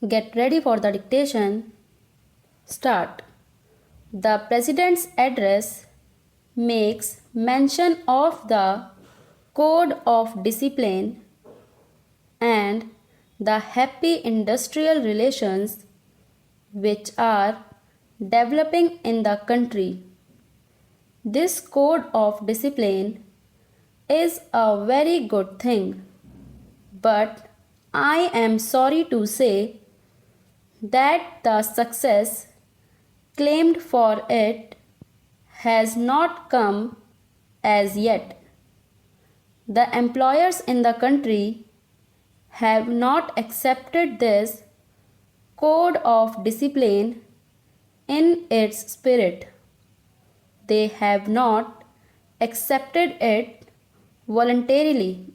Get ready for the dictation. Start. The President's address makes mention of the Code of Discipline and the happy industrial relations which are developing in the country. This code of discipline is a very good thing, but I am sorry to say that the success claimed for it has not come as yet. The employers in the country have not accepted this code of discipline in its spirit. They have not accepted it voluntarily.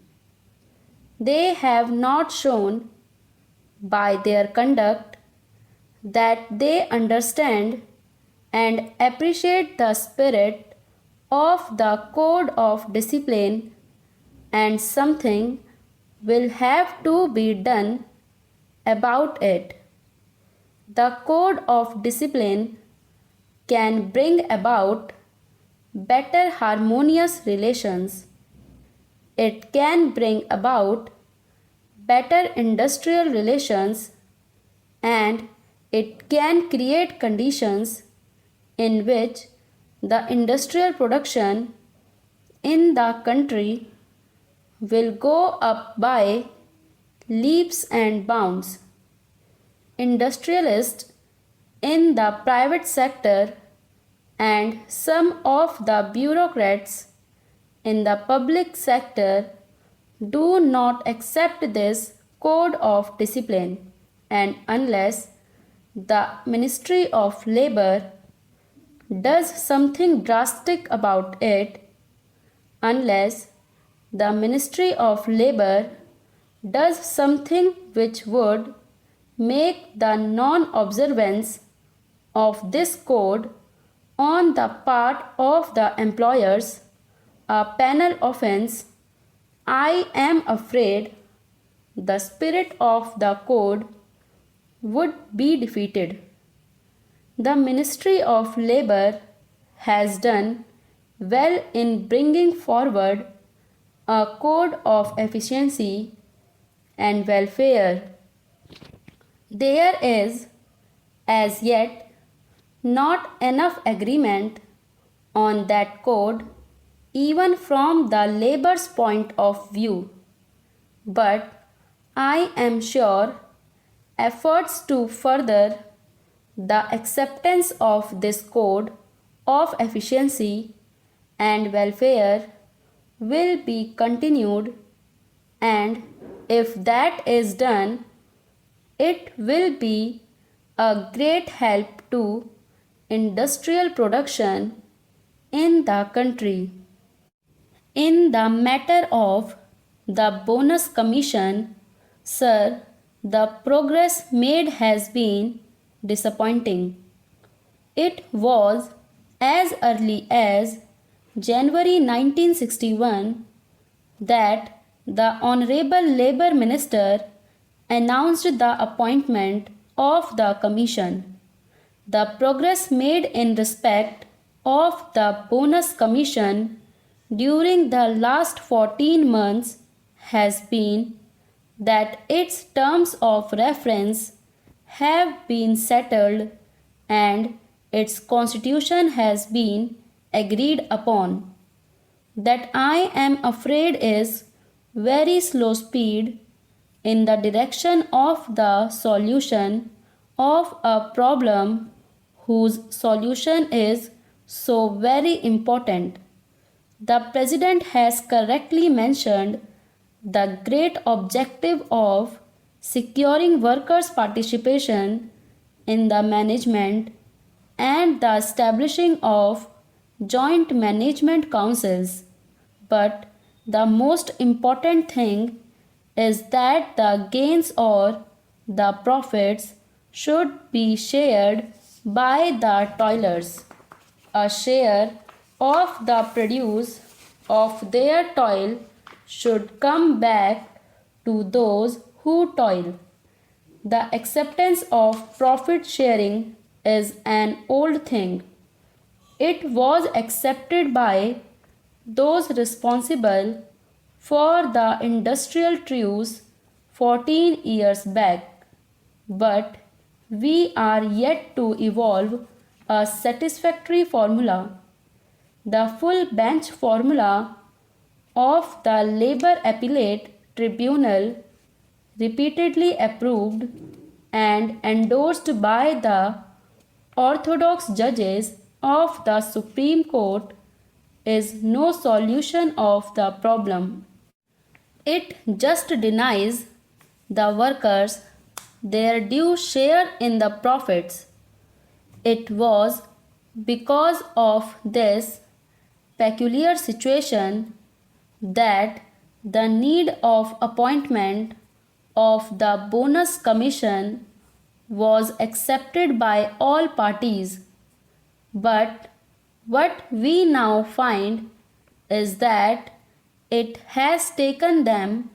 They have not shown by their conduct that they understand and appreciate the spirit of the code of discipline, and something will have to be done about it. The code of discipline can bring about better harmonious relations. It can bring about better industrial relations, and it can create conditions in which the industrial production in the country will go up by leaps and bounds. Industrialists in the private sector and some of the bureaucrats in the public sector do not accept this code of discipline, and unless the Ministry of Labor does something drastic about it, unless the Ministry of Labor does something which would make the non-observance of this code on the part of the employers a penal offense, I am afraid the spirit of the code would be defeated. The Ministry of Labor has done well in bringing forward a code of efficiency and welfare. There is, as yet, not enough agreement on that code, even from the labor's point of view. But I am sure efforts to further the acceptance of this code of efficiency and welfare will be continued, and if that is done, it will be a great help to industrial production in the country. In the matter of the bonus commission, sir, the progress made has been disappointing. It was as early as January 1961 that the Honorable Labour Minister announced the appointment of the Commission. The progress made in respect of the bonus commission during the last 14 months has been that its terms of reference have been settled and its constitution has been agreed upon. That I am afraid is very slow speed in the direction of the solution of a problem whose solution is so very important. The President has correctly mentioned the great objective of securing workers' participation in the management and the establishing of joint management councils. But the most important thing is that the gains or the profits should be shared by the toilers. A share of the produce of their toil should come back to those who toil. The acceptance of profit sharing is an old thing. It was accepted by those responsible for the industrial truce 14 years back, but we are yet to evolve a satisfactory formula. The full bench formula of the Labour Appellate Tribunal, repeatedly approved and endorsed by the orthodox judges of the Supreme Court, is no solution of the problem. It just denies the workers their due share in the profits. It was because of this peculiar situation that the need of appointment of the bonus commission was accepted by all parties. But what we now find is that it has taken them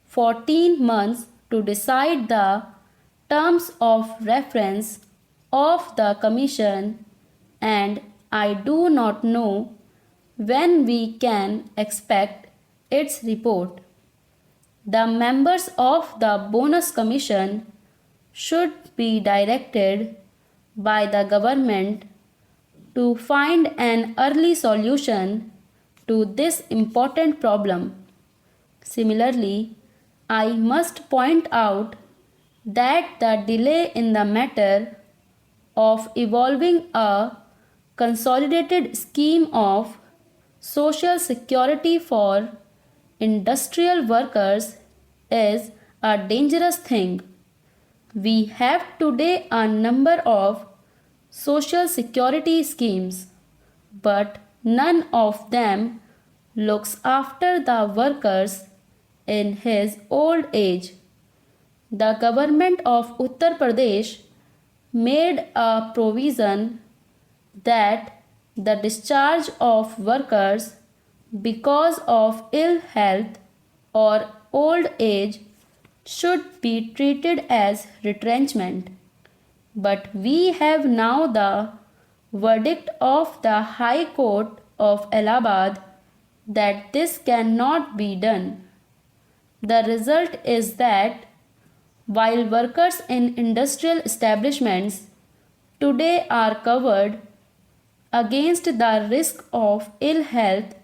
14 months to decide the terms of reference of the commission, and I do not know when we can expect its report. The members of the bonus commission should be directed by the government to find an early solution to this important problem. Similarly, I must point out that the delay in the matter of evolving a consolidated scheme of social security for industrial workers is a dangerous thing. We have today a number of social security schemes, but none of them looks after the workers in his old age. The government of Uttar Pradesh made a provision that the discharge of workers because of ill health or old age should be treated as retrenchment. But we have now the verdict of the High Court of Allahabad that this cannot be done. The result is that while workers in industrial establishments today are covered against the risk of ill health,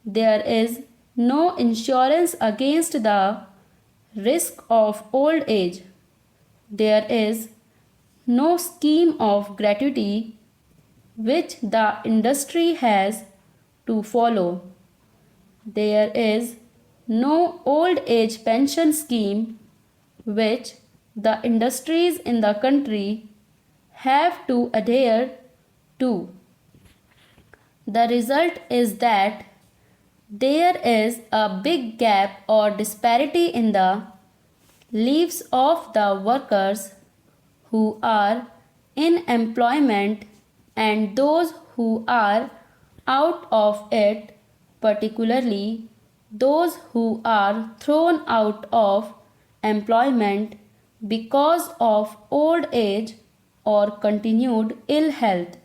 there is no insurance against the risk of old age. There is no scheme of gratuity which the industry has to follow. There is no old age pension scheme which the industries in the country have to adhere to. The result is that there is a big gap or disparity in the lives of the workers who are in employment and those who are out of it, particularly those who are thrown out of employment because of old age or continued ill health.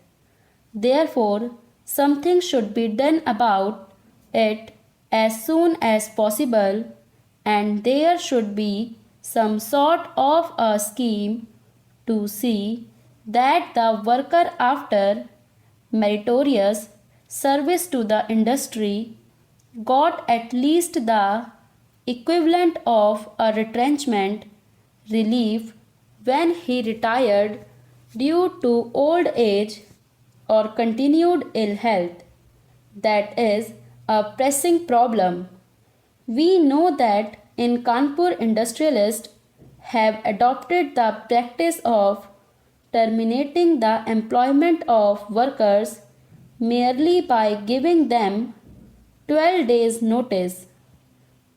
Therefore, something should be done about it as soon as possible, and there should be some sort of a scheme to see that the worker, after meritorious service to the industry, got at least the equivalent of a retrenchment relief when he retired due to old age or continued ill health. That is a pressing problem. We know that in Kanpur, industrialists have adopted the practice of terminating the employment of workers merely by giving them 12 days notice.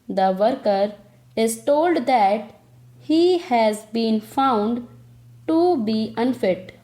The worker is told that he has been found to be unfit.